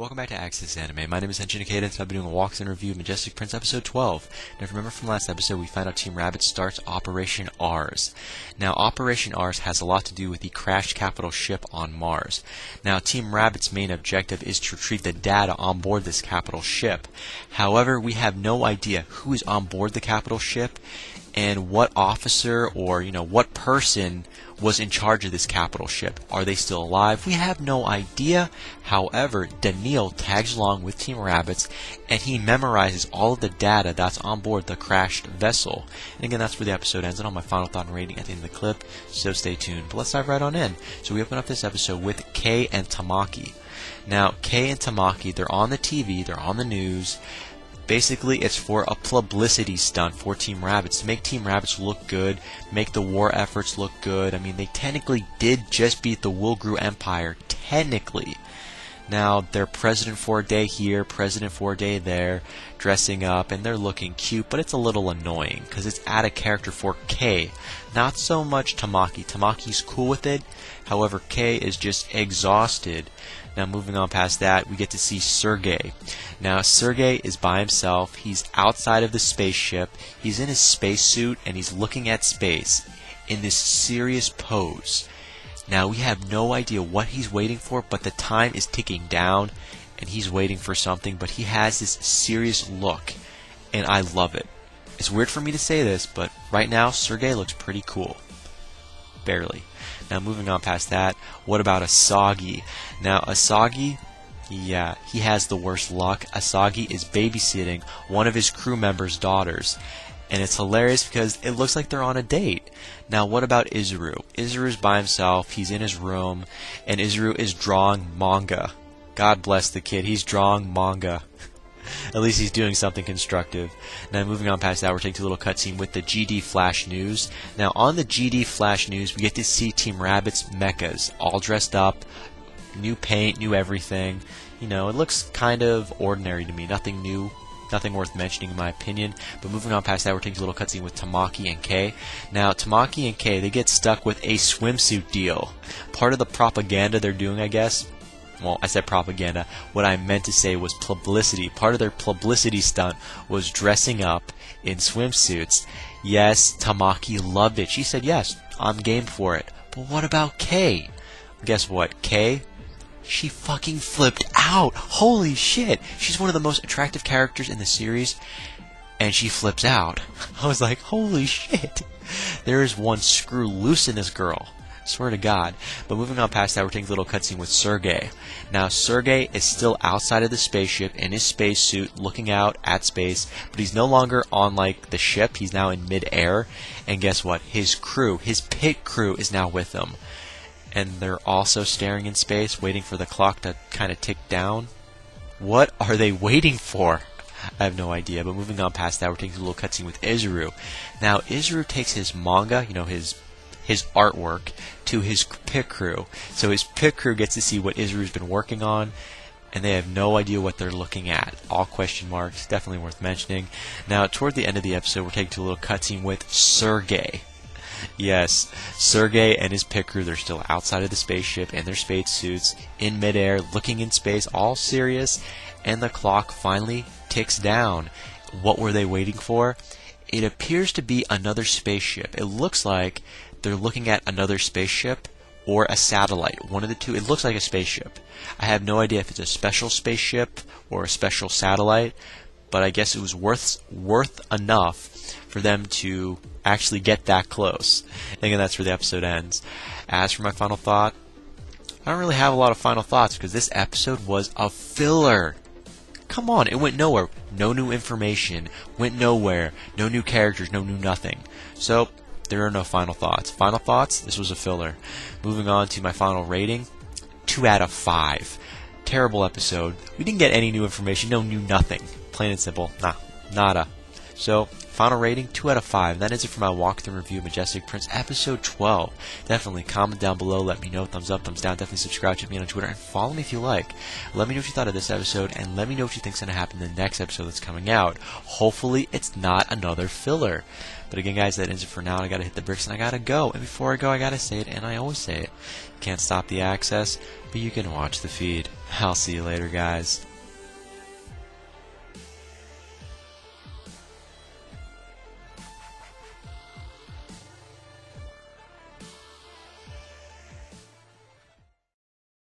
Welcome back to Access Anime. My name is Henshin Ikeda, and so I'll be doing a walkthrough and review of Majestic Prince episode 12. Now, if you remember from last episode, we found out Team Rabbit starts Operation Rs. Now, Operation Rs has a lot to do with the crashed capital ship on Mars. Now, Team Rabbit's main objective is to retrieve the data on board this capital ship. However, we have no idea who is on board the capital ship and what officer or, what person was in charge of this capital ship. Are they still alive? We have no idea. However, Daniil tags along with Team Rabbits and he memorizes all of the data that's on board the crashed vessel. And again, that's where the episode ends, and on my final thought and rating at the end of the clip, so stay tuned. But let's dive right on in. So we open up this episode with Kei and Tamaki. Now, Kei and Tamaki, they're on the TV, they're on the news. Basically, it's for a publicity stunt for Team Rabbits, to make Team Rabbits look good, make the war efforts look good. I mean, they technically did just beat the Wilgru Empire, technically. Now, they're president for a day here, president for a day there, dressing up, and they're looking cute, but it's a little annoying, because it's out of character for Kei. Not so much Tamaki. Tamaki's cool with it, however, Kei is just exhausted. Now, moving on past that, we get to see Sergei. Now, Sergei is by himself. He's outside of the spaceship. He's in his spacesuit, and he's looking at space in this serious pose. Now, we have no idea what he's waiting for, but the time is ticking down, and he's waiting for something, but he has this serious look, and I love it. It's weird for me to say this, but right now, Sergei looks pretty cool. Barely. Now, moving on past that, what about Asagi? Now, Asagi, yeah, he has the worst luck. Asagi is babysitting one of his crew members' daughters. And it's hilarious because it looks like they're on a date. Now, what about Izuru? Izuru's by himself, he's in his room, and Izuru is drawing manga. God bless the kid, he's drawing manga. At least he's doing something constructive. Now, moving on past that, we're taking a little cutscene with the GD Flash News. Now, on the GD Flash News, we get to see Team Rabbit's mechas, all dressed up, new paint, new everything. It looks kind of ordinary to me, nothing new. Nothing worth mentioning in my opinion. But moving on past that, we're taking a little cutscene with Tamaki and Kei. Now, Tamaki and Kei, they get stuck with a swimsuit deal. Part of the propaganda they're doing, I guess. Well, I said propaganda. What I meant to say was publicity. Part of their publicity stunt was dressing up in swimsuits. Yes, Tamaki loved it. She said, yes, I'm game for it. But what about Kei? Guess what? Kei? She fucking flipped out. Holy shit. She's one of the most attractive characters in the series, and she flips out. I was like, holy shit. There is one screw loose in this girl. Swear to God. But moving on past that, we're taking a little cutscene with Sergei. Now, Sergei is still outside of the spaceship in his spacesuit, looking out at space, but he's no longer on, the ship. He's now in mid-air. And guess what? His crew, his pit crew, is now with him. And they're also staring in space, waiting for the clock to kind of tick down. What are they waiting for? I have no idea. But moving on past that, we're taking a little cutscene with Izuru. Now, Izuru takes his manga, his artwork, to his pit crew. So his pit crew gets to see what Izuru's been working on, and they have no idea what they're looking at. All question marks, definitely worth mentioning. Now, toward the end of the episode, we're taking a little cutscene with Sergei. Yes, Sergei and his pit crew, they're still outside of the spaceship in their spacesuits, in midair, looking in space, all serious, and the clock finally ticks down. What were they waiting for? It appears to be another spaceship. It looks like they're looking at another spaceship or a satellite. One of the two. It looks like a spaceship. I have no idea if it's a special spaceship or a special satellite, but I guess it was worth enough for them to actually get that close. And again, that's where the episode ends. As for my final thought, I don't really have a lot of final thoughts because this episode was a filler. Come on, it went nowhere. No new information. Went nowhere. No new characters. No new nothing. So, there are no final thoughts. Final thoughts? This was a filler. Moving on to my final rating. 2 out of 5. Terrible episode. We didn't get any new information. No new nothing. Plain and simple. Nah. Nada. So, final rating, 2 out of 5. That is it for my walkthrough review of Majestic Prince episode 12. Definitely comment down below, let me know, thumbs up, thumbs down, definitely subscribe to me on Twitter, and follow me if you like. Let me know what you thought of this episode, and let me know what you think's going to happen in the next episode that's coming out. Hopefully, it's not another filler. But again, guys, that ends it for now. I gotta hit the bricks and I gotta go. And before I go, I gotta say it, and I always say it. You can't stop the access, but you can watch the feed. I'll see you later, guys.